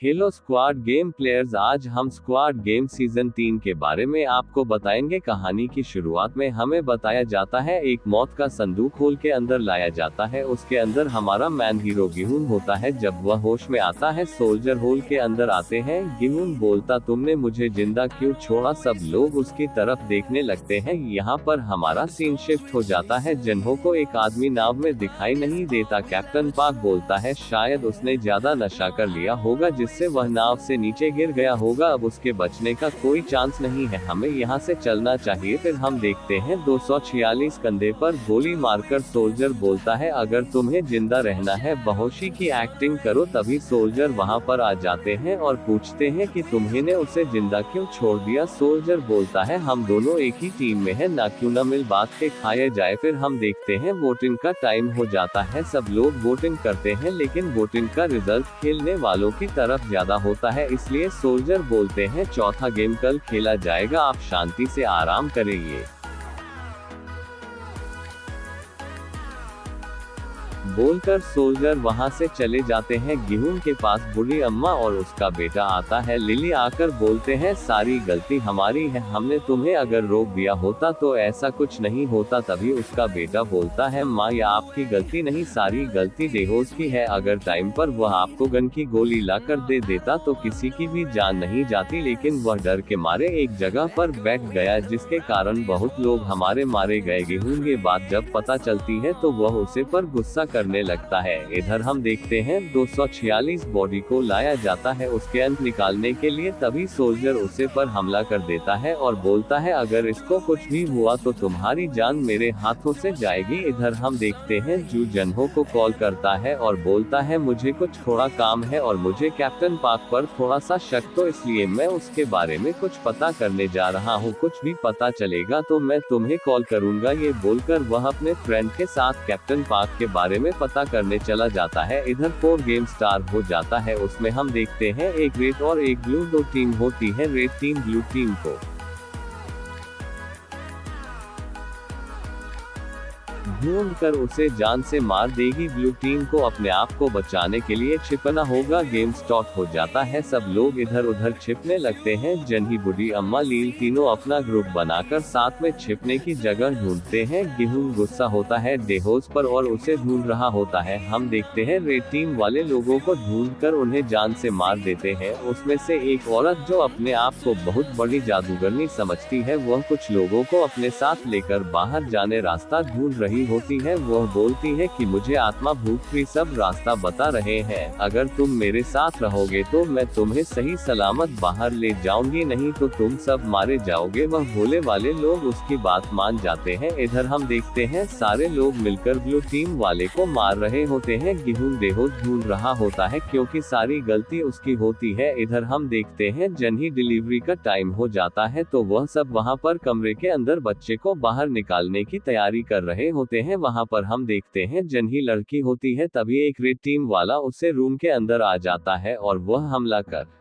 Hello squad game players, आज हम squad game season 3 के बारे में आपको बताएंगे। कहानी की शुरुआत में हमें बताया जाता है एक मौत का संदूक होल के अंदर लाया जाता है। उसके अंदर हमारा मैन हीरो गिहुन होता है। जब वह होश में आता है, सोल्जर होल के अंदर आते हैं। गिहुन बोलता, तुमने मुझे जिंदा क्यों छोड़ा। सब लोग उसकी तरफ देखने लगते हैं। यहाँ पर हमारा सीन शिफ्ट हो जाता है। जन्हो को एक आदमी नाव में दिखाई नहीं देता। कैप्टन पाक बोलता है शायद उसने ज्यादा नशा कर लिया होगा जिससे वह नाव से नीचे गिर गया होगा। अब उसके बचने का कोई चांस नहीं है, हमें यहाँ से चलना चाहिए। फिर हम देखते हैं 246 कंधे पर गोली मारकर सोल्जर बोलता है अगर तुम्हें जिंदा रहना है बेहोशी की एक्टिंग करो। तभी सोल्जर वहाँ पर आ जाते हैं और पूछते हैं कि तुम्हें ने उसे जिंदा क्यों छोड़ दिया। सोल्जर बोलता है हम दोनों एक ही टीम में है, ना क्यों न मिल बात के खाया जाए। फिर हम देखते हैं वोटिंग का टाइम हो जाता है। सब लोग वोटिंग करते हैं लेकिन वोटिंग का रिजल्ट खेलने वालों की तरफ ज्यादा होता है, इसलिए सोल्जर बोलते हैं चौथा गेम कल खेला जाएगा, आप शांति से आराम करिए। बोलकर सोल्जर वहां से चले जाते हैं। गिहुन के पास बूढ़ी अम्मा और उसका बेटा आता है। लिली आकर बोलते हैं सारी गलती हमारी है, हमने तुम्हें अगर रोक दिया होता तो ऐसा कुछ नहीं होता। तभी उसका बेटा बोलता है माँ, यह आपकी गलती नहीं, सारी गलती डेहोस की है। अगर टाइम पर वह आपको गन की गोली ला कर दे देता तो किसी की भी जान नहीं जाती, लेकिन वह डर के मारे एक जगह पर बैठ गया जिसके कारण बहुत लोग हमारे मारे गए। गिहुन ये बात जब पता चलती है तो वह उसे पर गुस्सा करने लगता है। इधर हम देखते हैं 246 बॉडी को लाया जाता है उसके अंत निकालने के लिए। तभी सोल्जर उसे पर हमला कर देता है और बोलता है अगर इसको कुछ भी हुआ तो तुम्हारी जान मेरे हाथों से जाएगी। इधर हम देखते हैं जू जन्हो को कॉल करता है और बोलता है मुझे कुछ थोड़ा काम है और मुझे कैप्टन पाक पर थोड़ा सा शक, तो इसलिए मैं उसके बारे में कुछ पता करने जा रहा हूँ। कुछ भी पता चलेगा तो मैं तुम्हें कॉल करूंगा। ये बोलकर वह अपने फ्रेंड के साथ कैप्टन पाक के बारे में पता करने चला जाता है। इधर 4 गेम स्टार हो जाता है। उसमें हम देखते हैं एक रेड और एक ब्लू, 2 टीम होती है। रेड टीम ब्लू टीम को ढूंढ कर उसे जान से मार देगी। ब्लू टीम को अपने आप को बचाने के लिए छिपना होगा। गेम स्टार्ट हो जाता है। सब लोग इधर उधर छिपने लगते हैं। जन्ही, बूढ़ी अम्मा, लील तीनों अपना ग्रुप बनाकर साथ में छिपने की जगह ढूंढते हैं। गिहुन गुस्सा होता है डेहोस पर और उसे ढूंढ रहा होता है। हम देखते हैं रेड टीम वाले लोगों को ढूंढकर उन्हें जान से मार देते हैं। उसमें से एक औरत जो अपने आप को बहुत बड़ी जादूगरनी समझती है, वह कुछ लोगों को अपने साथ लेकर बाहर जाने रास्ता ढूंढ रही होती है। वह बोलती है कि मुझे आत्मा भूत भी सब रास्ता बता रहे हैं, अगर तुम मेरे साथ रहोगे तो मैं तुम्हें सही सलामत बाहर ले जाऊंगी, नहीं तो तुम सब मारे जाओगे। वह भोले वाले लोग उसकी बात मान जाते हैं। इधर हम देखते हैं सारे लोग मिलकर ब्लू टीम वाले को मार रहे होते हैं। गिहुन डेहोस ढूंढ रहा होता है क्योंकि सारी गलती उसकी होती है। इधर हम देखते हैं जन्ही डिलीवरी का टाइम हो जाता है तो वह सब वहां पर कमरे के अंदर बच्चे को बाहर निकालने की तैयारी कर रहे होते हैं। वहां पर हम देखते हैं जन्ही लड़की होती है। तभी एक रेड टीम वाला उसे रूम के अंदर आ जाता है और वह हमला कर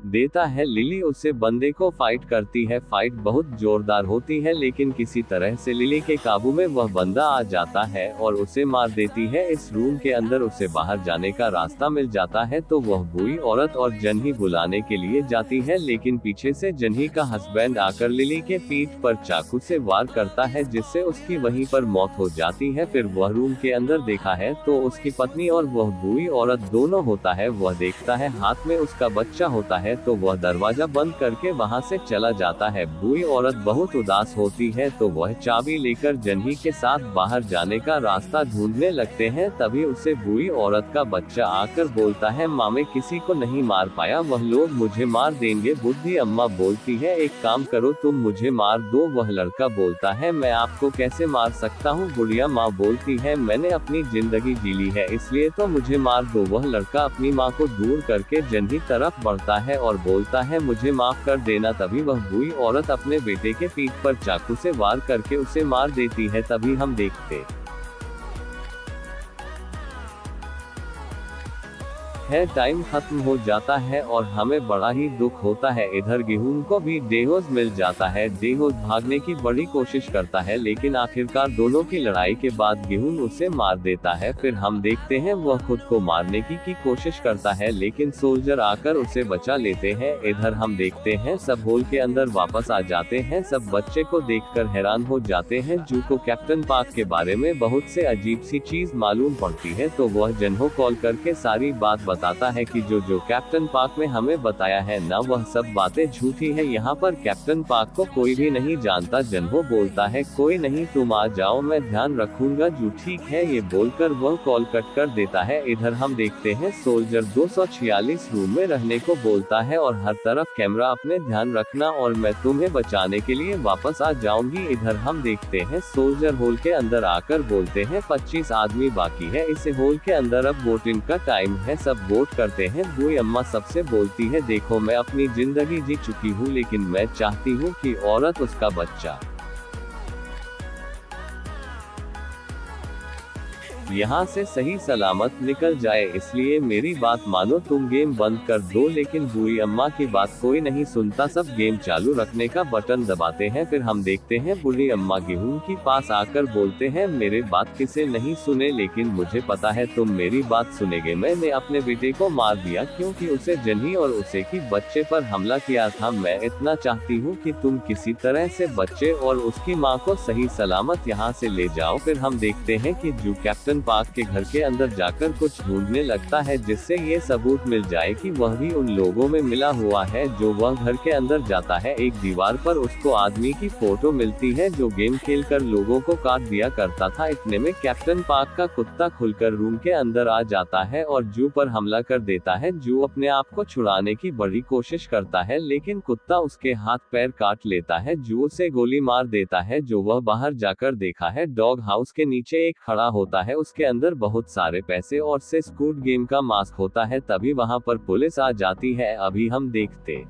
देता है। लिली उससे बंदे को फाइट करती है। फाइट बहुत जोरदार होती है लेकिन किसी तरह से लिली के काबू में वह बंदा आ जाता है और उसे मार देती है। इस रूम के अंदर उसे बाहर जाने का रास्ता मिल जाता है तो वह बूढ़ी औरत और जन्ही बुलाने के लिए जाती है, लेकिन पीछे से जन्ही का हस्बैंड आकर लिली के पीठ पर चाकू से वार करता है जिससे उसकी वहीं पर मौत हो जाती है। फिर वह रूम के अंदर देखा है तो उसकी पत्नी और वह बूढ़ी औरत दोनों होता है। वह देखता है हाथ में उसका बच्चा होता है तो वह दरवाजा बंद करके वहां से चला जाता है। बूढ़ी औरत बहुत उदास होती है तो वह चाबी लेकर जन्ही के साथ बाहर जाने का रास्ता ढूंढने लगते हैं। तभी उसे बूढ़ी औरत का बच्चा आकर बोलता है माँ, मैं किसी को नहीं मार पाया, वह लोग मुझे मार देंगे। बुढ़ी अम्मा बोलती है एक काम करो, तुम मुझे मार दो। वह लड़का बोलता है मैं आपको कैसे मार सकता हूँ। बुढ़िया माँ बोलती है मैंने अपनी जिंदगी जी ली है इसलिए तो मुझे मार दो। वह लड़का अपनी माँ को दूर करके जन्ही तरफ बढ़ता है और बोलता है मुझे माफ कर देना। तभी वह बूढ़ी औरत अपने बेटे के पीठ पर चाकू से वार करके उसे मार देती है। तभी हम देखते है टाइम खत्म हो जाता है और हमें बड़ा ही दुख होता है। इधर गेहूं को भी डेहोज मिल जाता है। डेहोज भागने की बड़ी कोशिश करता है लेकिन आखिरकार दोनों की लड़ाई के बाद गेहूं उसे मार देता है। फिर हम देखते हैं वह खुद को मारने की कोशिश करता है लेकिन सोल्जर आकर उसे बचा लेते हैं। इधर हम देखते हैं सब होल के अंदर वापस आ जाते हैं। सब बच्चे को देखकर हैरान हो जाते हैं। जू को कैप्टन पार्क के बारे में बहुत से अजीब सी चीज मालूम पड़ती है तो वह जन्हो कॉल करके सारी बात बताता है कि जो कैप्टन पार्क में हमें बताया है ना वह सब बातें झूठी है। यहाँ पर कैप्टन पार्क को कोई भी नहीं जानता। जन्हो बोलता है कोई नहीं, तुम आ जाओ, मैं ध्यान रखूंगा। जू ठीक है ये बोलकर वह कॉल कट कर देता है। इधर हम देखते हैं सोल्जर 246 रूम में रहने को बोलता है और हर तरफ कैमरा, अपने ध्यान रखना और मैं तुम्हें बचाने के लिए वापस आ जाऊंगी। इधर हम देखते हैं सोल्जर होल के अंदर आकर बोलते हैं 25 आदमी बाकी है इसे होल के अंदर, अब वोटिंग का टाइम है, सब वोट करते हैं। बुई अम्मा सबसे बोलती है देखो मैं अपनी जिंदगी जी चुकी हूँ लेकिन मैं चाहती हूँ कि औरत उसका बच्चा यहाँ से सही सलामत निकल जाए, इसलिए मेरी बात मानो, तुम गेम बंद कर दो। लेकिन बुई अम्मा की बात कोई नहीं सुनता। सब गेम चालू रखने का बटन दबाते हैं। फिर हम देखते हैं बुढ़ी अम्मा गेहूं के पास आकर बोलते हैं मेरे बात किसे नहीं सुने, लेकिन मुझे पता है तुम मेरी बात सुनेगे। मैंने अपने बेटे को मार दिया क्योंकि उसे जन्ही और उसे की बच्चे पर हमला किया था। मैं इतना चाहती हूँ कि तुम किसी तरह से बच्चे और उसकी माँ को सही सलामत यहाँ से ले जाओ। फिर हम देखते हैं कि जू कैप्टन पार्क के घर के अंदर जाकर कुछ ढूंढने लगता है जिससे ये सबूत मिल जाए कि वह भी उन लोगों में मिला हुआ है। जो वह घर के अंदर जाता है एक दीवार पर उसको आदमी की फोटो मिलती है जो गेम खेलकर लोगों को काट दिया करता था। इतने में कैप्टन पार्क का कुत्ता खुलकर रूम के अंदर आ जाता है और जू पर हमला कर देता है। जू अपने आप को छुड़ाने की बड़ी कोशिश करता है लेकिन कुत्ता उसके हाथ पैर काट लेता है। जू उसे गोली मार देता है। जो वह बाहर जाकर देखा है डॉग हाउस के नीचे एक खड़ा होता है, उसके अंदर बहुत सारे पैसे और से स्क्विड गेम का मास्क होता है। तभी वहां पर पुलिस आ जाती है। अभी हम देखते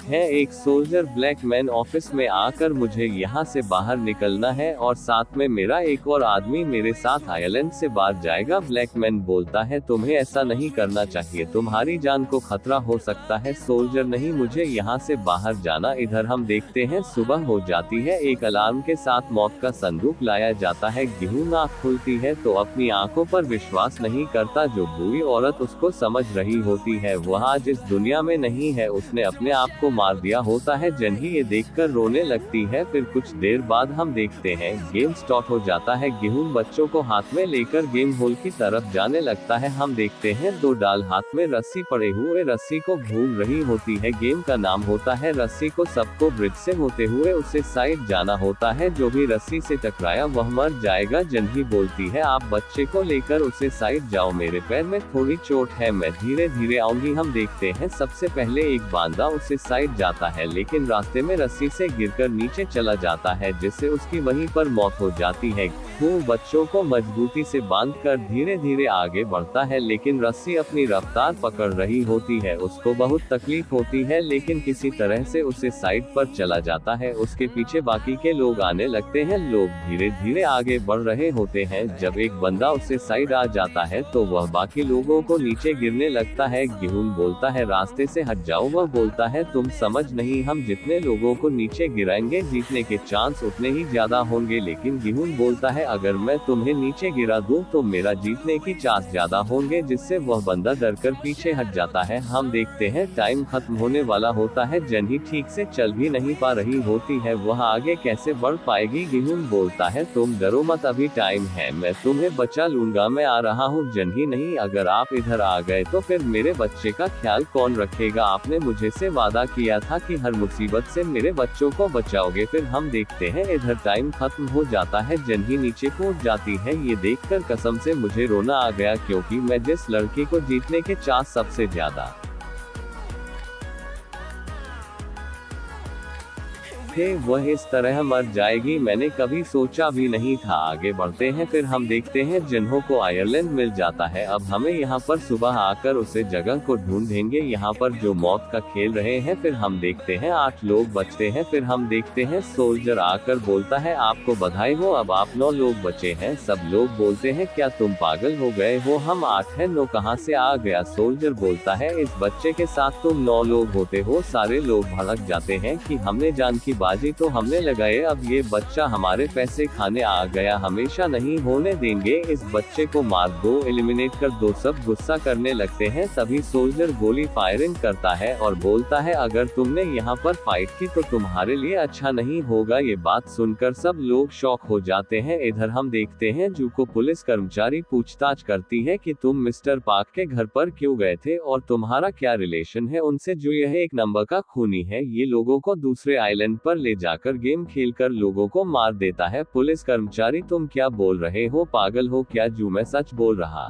है एक सोल्जर ब्लैक मैन ऑफिस में आकर मुझे यहाँ से बाहर निकलना है और साथ में मेरा एक और आदमी मेरे साथ आयरलैंड से बाहर जाएगा। ब्लैक मैन बोलता है तुम्हें ऐसा नहीं करना चाहिए, तुम्हारी जान को खतरा हो सकता है। सोल्जर नहीं, मुझे यहाँ से बाहर जाना। इधर हम देखते हैं सुबह हो जाती है। एक अलार्म के साथ मौत का संदूक लाया जाता है। गेहूं आँख खुलती है तो अपनी आंखों पर विश्वास नहीं करता। जो बुरी औरत उसको समझ रही होती है वह आज इस दुनिया में नहीं है, उसने अपने आप को मार दिया होता है। जन्ही ये देखकर रोने लगती है। फिर कुछ देर बाद हम देखते हैं गेम स्टार्ट हो जाता है। गेहूं बच्चों को हाथ में लेकर गेम होल की तरफ जाने लगता है। हम देखते हैं दो डाल हाथ में रस्सी पड़े हुए रस्सी को घूम रही होती है। गेम का नाम होता है रस्सी को सबको ब्रिज से होते हुए उसे साइड जाना होता है। जो भी रस्सी से टकराया वह मर जाएगा। जन्ही बोलती है आप बच्चे को लेकर उसे साइड जाओ, मेरे पैर में थोड़ी चोट है, मैं धीरे धीरे आऊंगी। हम देखते हैं सबसे पहले एक बांदा उसे साइड जाता है लेकिन रास्ते में रस्सी से गिरकर नीचे चला जाता है जिससे उसकी वहीं पर मौत हो जाती है। वो बच्चों को मजबूती से बांधकर धीरे धीरे आगे बढ़ता है लेकिन रस्सी अपनी रफ्तार पकड़ रही होती है। उसको बहुत तकलीफ होती है लेकिन किसी तरह से उसे साइड पर चला जाता है। उसके पीछे बाकी के लोग आने लगते हैं। लोग धीरे धीरे आगे बढ़ रहे होते हैं। जब एक बंदा उसे साइड आ जाता है तो वह बाकी लोगों को नीचे गिरने लगता है। गेहूं बोलता है रास्ते से हट जाओ। वह बोलता है तुम समझ नहीं, हम जितने लोगों को नीचे गिराएंगे जीतने के चांस उतने ही ज्यादा होंगे। लेकिन गेहूं बोलता है अगर मैं तुम्हें नीचे गिरा दूं तो मेरा जीतने की चांस ज्यादा होंगे, जिससे वह बंदा डरकर पीछे हट जाता है। हम देखते हैं टाइम खत्म होने वाला होता है। जन्ही ठीक से चल भी नहीं पा रही होती है, वह आगे कैसे बढ़ पाएगी। गेहूं बोलता है तुम डरो मत, अभी टाइम है, मैं तुम्हें बचा लूंगा, मैं आ रहा हूँ। जन्ही नहीं, अगर आप इधर आ गए तो फिर मेरे बच्चे का ख्याल कौन रखेगा? आपने मुझे से वादा किया था कि हर मुसीबत से मेरे बच्चों को बचाओगे। फिर हम देखते हैं इधर टाइम खत्म हो जाता है। जन्ही नीचे कूद जाती है। ये देखकर कसम से मुझे रोना आ गया क्योंकि मैं जिस लड़की को जीतने के चांस सबसे ज्यादा थे वह इस तरह मर जाएगी मैंने कभी सोचा भी नहीं था। आगे बढ़ते हैं, फिर हम देखते हैं जिन्हों को आयरलैंड मिल जाता है। अब हमें यहाँ पर सुबह आकर उसे जगह को ढूंढेंगे यहाँ पर जो मौत का खेल रहे हैं। फिर हम देखते हैं 8 लोग बचते हैं। फिर हम देखते हैं सोल्जर आकर बोलता है आपको बधाई हो, अब आप 9 लोग बचे हैं। सब लोग बोलते हैं क्या तुम पागल हो गए हो, हम 8 हैं, 9 कहाँ से आ गया। सोल्जर बोलता है इस बच्चे के साथ तुम 9 लोग होते हो। सारे लोग भड़क जाते हैं कि हमने जान की बाजी तो हमने लगाए, अब ये बच्चा हमारे पैसे खाने आ गया, हमेशा नहीं होने देंगे, इस बच्चे को मार दो, एलिमिनेट कर दो। सब गुस्सा करने लगते हैं। तभी सोल्जर गोली फायरिंग करता है और बोलता है अगर तुमने यहाँ पर फाइट की तो तुम्हारे लिए अच्छा नहीं होगा। ये बात सुनकर सब लोग शॉक हो जाते हैं। इधर हम देखते हैं जू को पुलिस कर्मचारी पूछताछ करती है कि तुम मिस्टर पार्क के घर पर क्यों गए थे और तुम्हारा क्या रिलेशन है उनसे। जो यह एक नंबर का खूनी है, ये लोगों को दूसरे आइलैंड पर ले जाकर गेम खेलकर लोगों को मार देता है। पुलिस कर्मचारी तुम क्या बोल रहे हो, पागल हो क्या। जू मैं सच बोल रहा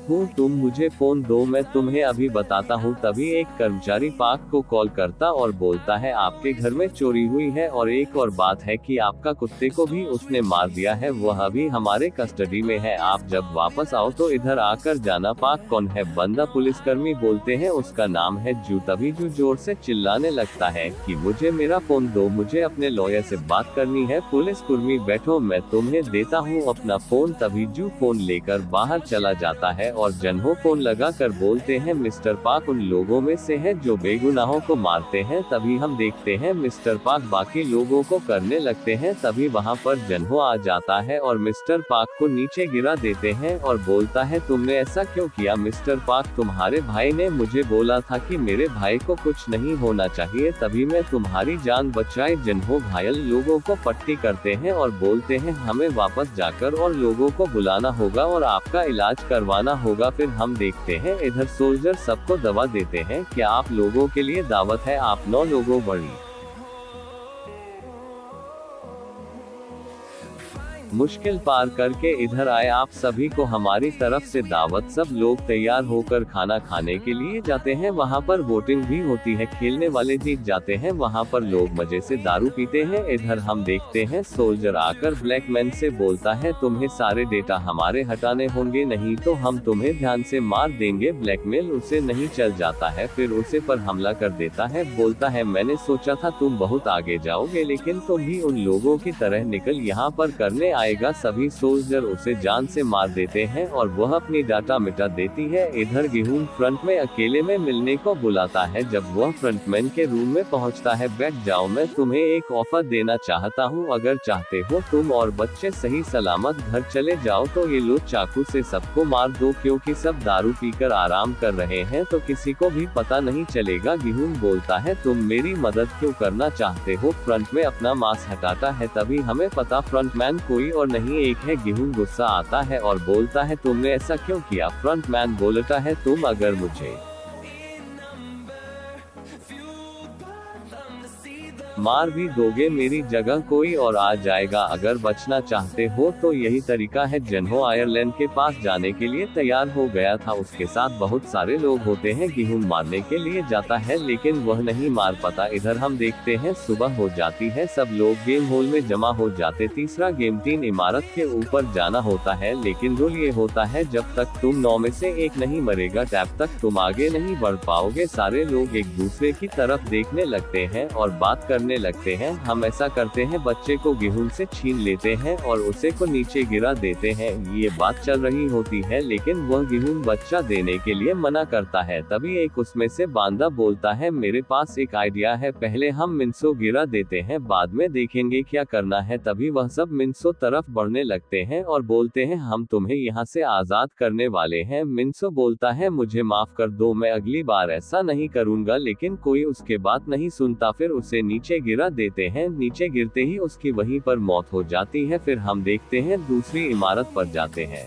हूँ, तुम मुझे फोन दो मैं तुम्हें अभी बताता हूँ। तभी एक कर्मचारी पार्क को कॉल करता और बोलता है आपके घर में चोरी हुई है और एक और बात है कि आपका कुत्ते को भी उसने मार दिया है, वह अभी हमारे कस्टडी में है, आप जब वापस आओ तो इधर आकर जाना। पार्क कौन है, बंदा पुलिसकर्मी बोलते हैं उसका नाम है जू। तभी जू जोर से चिल्लाने लगता है कि मुझे मेरा फोन दो, मुझे अपने लॉयर से बात करनी है। पुलिसकर्मी बैठो मैं तुम्हें देता हूँ अपना फोन। तभी जू फोन लेकर बाहर चला जाता है और जिन्हों फोन लगा कर बोलते हैं मिस्टर पार्क उन लोगों में से है जो बेगुनाहों को मारते हैं। तभी हम देखते हैं मिस्टर पार्क बाकी लोगों को करने लगते हैं। तभी वहां पर जिन्हों आ जाता है और मिस्टर पार्क को नीचे गिरा देते हैं और बोलता है तुमने ऐसा क्यों किया मिस्टर पार्क, तुम्हारे भाई ने मुझे बोला था कि मेरे भाई को कुछ नहीं होना चाहिए, तभी मैं तुम्हारी जान बचाई। जिन्हों घायल लोगों को पट्टी करते हैं और बोलते हैं हमें वापस जाकर और लोगों को बुलाना होगा और आपका इलाज करवाना होगा। फिर हम देखते हैं इधर सोल्जर सबको दवा देते हैं, क्या आप लोगों के लिए दावत है, आप 9 लोगों बड़ी मुश्किल पार करके इधर आए, आप सभी को हमारी तरफ से दावत। सब लोग तैयार होकर खाना खाने के लिए जाते हैं। वहां पर वोटिंग भी होती है, खेलने वाले जीत जाते हैं। वहां पर लोग मजे से दारू पीते हैं। इधर हम देखते हैं सोल्जर आकर ब्लैकमैन से बोलता है तुम्हें सारे डेटा हमारे हटाने होंगे, नहीं तो हम तुम्हें ध्यान से मार देंगे। ब्लैकमेल उसे नहीं चल जाता है, फिर उसे पर हमला कर देता है। बोलता है मैंने सोचा था तुम बहुत आगे जाओगे, लेकिन तुम भी उन लोगों की तरह निकल यहाँ पर करने आएगा। सभी सोल्जर उसे जान से मार देते हैं और वह अपनी डाटा मिटा देती है। इधर गिहून फ्रंट में अकेले में मिलने को बुलाता है। जब वह फ्रंटमैन के रूम में पहुंचता है, बैठ जाओ मैं तुम्हें एक ऑफर देना चाहता हूं, अगर चाहते हो तुम और बच्चे सही सलामत घर चले जाओ तो ये लो चाकू से सबको मार दो, क्योंकि सब दारू पीकर आराम कर रहे हैं तो किसी को भी पता नहीं चलेगा। गिहून बोलता है तुम मेरी मदद क्यों करना चाहते हो। फ्रंट में अपना मास्क हटाता है। तभी हमें पता फ्रंटमैन कोई और नहीं एक है। गिहून गुस्सा आता है और बोलता है तुमने ऐसा क्यों किया। फ्रंटमैन बोलता है तुम अगर मुझे मार भी दोगे मेरी जगह कोई और आ जाएगा, अगर बचना चाहते हो तो यही तरीका है। जिन्हों आयरलैंड के पास जाने के लिए तैयार हो गया था, उसके साथ बहुत सारे लोग होते हैं। गिहून मारने के लिए जाता है लेकिन वह नहीं मार पाता। इधर हम देखते हैं सुबह हो जाती है, सब लोग गेम हॉल में जमा हो जाते। तीसरा गेम 3 इमारत के ऊपर जाना होता है, लेकिन रूल ये होता है जब तक तुम 9 में से एक नहीं मरेगा तब तक तुम आगे नहीं बढ़ पाओगे। सारे लोग एक दूसरे की तरफ देखने लगते हैं और बात करने लगते हैं। हम ऐसा करते हैं, बच्चे को गिहून से छीन लेते हैं और उसे को नीचे गिरा देते हैं। ये बात चल रही होती है लेकिन वह गिहून बच्चा देने के लिए मना करता है। तभी एक उसमें से बांदा बोलता है मेरे पास एक आइडिया है, पहले हम मिन्सो गिरा देते हैं, बाद में देखेंगे क्या करना है। तभी वह सब मिन्सो तरफ बढ़ने लगते हैं और बोलते हैं हम तुम्हें यहाँ से आजाद करने वाले हैं। मिन्सो बोलता है मुझे माफ कर दो, मैं अगली बार ऐसा नहीं करूँगा, लेकिन कोई उसके बात नहीं सुनता। फिर उसे नीचे गिरा देते हैं। नीचे गिरते ही उसकी वहीं पर मौत हो जाती है। फिर हम देखते हैं दूसरी इमारत पर जाते हैं।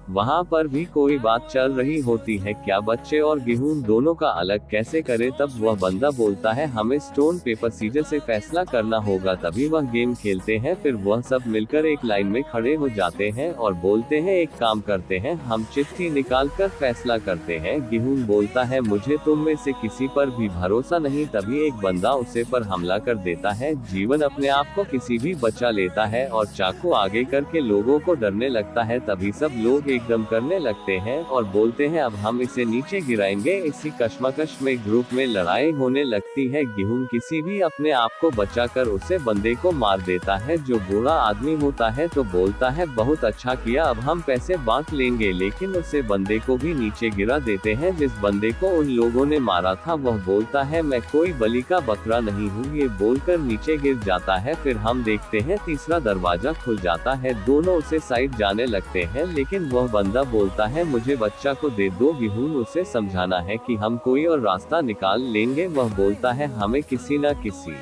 वहाँ पर भी कोई बात चल रही होती है, क्या बच्चे और गेहूं दोनों का अलग कैसे करे। तब वह बंदा बोलता है हमें स्टोन पेपर सीजर से फैसला करना होगा। तभी वह गेम खेलते हैं। फिर वह सब मिलकर एक लाइन में खड़े हो जाते हैं और बोलते हैं एक काम करते हैं, हम चिट्ठी निकाल कर फैसला करते हैं। गेहूं बोलता है मुझे तुम में से किसी पर भी भरोसा नहीं। तभी एक बंदा उसे पर हमला कर देता है। जीवन अपने आप को किसी भी बचा लेता है और चाकू आगे करके लोगों को डरने लगता है। तभी सब लोग एकदम करने लगते हैं और बोलते हैं अब हम इसे नीचे गिराएंगे। इसी कश्मकश में ग्रुप में लड़ाई होने लगती है। गेहूं किसी भी अपने आप को बचाकर उसे बंदे को मार देता है। जो बूढ़ा आदमी होता है तो बोलता है बहुत अच्छा किया, अब हम पैसे बांट लेंगे। लेकिन उसे बंदे को भी नीचे गिरा देते हैं। जिस बंदे को उन लोगों ने मारा था वह बोलता है मैं कोई बलि का बकरा नहीं हूँ। ये बोलकर नीचे गिर जाता है। फिर हम देखते हैं तीसरा दरवाजा खुल जाता है। दोनों उसे साइड जाने लगते हैं लेकिन वह बंदा बोलता है मुझे बच्चा को दे दो। गेहूं उसे समझाना है कि हम कोई और रास्ता निकाल लेंगे। वह बोलता है हमें किसी न किसी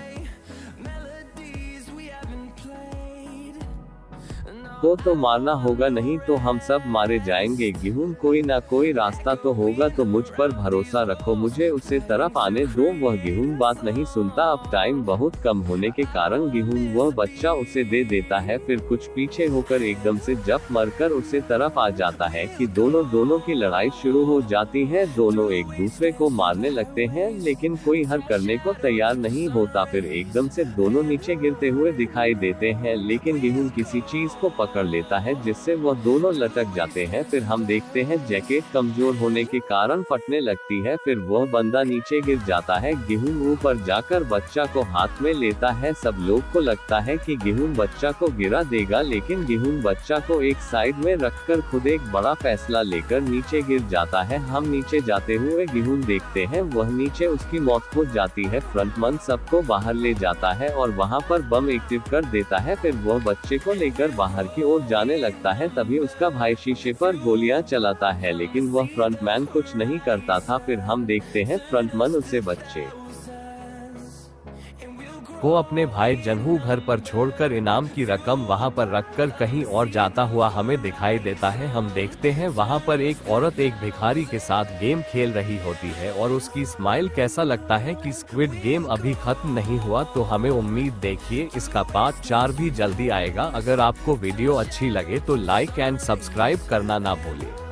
को तो मारना होगा, नहीं तो हम सब मारे जाएंगे। गेहूं कोई ना कोई रास्ता तो होगा, तो मुझ पर भरोसा रखो, मुझे उसे तरफ आने दो। वह गेहूं बात नहीं सुनता। अब टाइम बहुत कम होने के कारण गेहूं वह बच्चा उसे दे देता है। फिर कुछ पीछे होकर एकदम से जप मरकर उसे तरफ आ जाता है कि दोनों की लड़ाई शुरू हो जाती है। दोनों एक दूसरे को मारने लगते हैं लेकिन कोई हर करने को तैयार नहीं होता। फिर एकदम से दोनों नीचे गिरते हुए दिखाई देते हैं लेकिन गेहूं किसी चीज को पकड़ लेता है जिससे वह दोनों लटक जाते हैं। फिर हम देखते हैं जैकेट कमजोर होने के कारण फटने लगती है। फिर वह बंदा नीचे गिर जाता है। गेहूं ऊपर जाकर बच्चा को हाथ में लेता है। सब लोग को लगता है कि गेहूं बच्चा को गिरा देगा लेकिन गेहूं बच्चा को एक साइड में रखकर खुद एक बड़ा फैसला लेकर नीचे गिर जाता है। हम नीचे जाते हुए गेहूं देखते हैं, वह नीचे उसकी मौत हो जाती है। फ्रंटमैन सबको बाहर ले जाता है और वहां पर बम एक्टिव कर देता है। फिर वह बच्चे को लेकर बाहर की ओर जाने लगता है। तभी उसका भाई शीशे पर गोलियां चलाता है लेकिन वह फ्रंटमैन कुछ नहीं करता था। फिर हम देखते हैं फ्रंटमैन उसे बच्चे को अपने भाई जनहू घर पर छोड़कर इनाम की रकम वहां पर रखकर कहीं और जाता हुआ हमें दिखाई देता है। हम देखते हैं वहां पर एक औरत एक भिखारी के साथ गेम खेल रही होती है और उसकी स्माइल कैसा लगता है कि स्क्विड गेम अभी खत्म नहीं हुआ। तो हमें उम्मीद देखिए इसका पार्ट 4 भी जल्दी आएगा। अगर आपको वीडियो अच्छी लगे तो लाइक एंड सब्सक्राइब करना ना भूलें।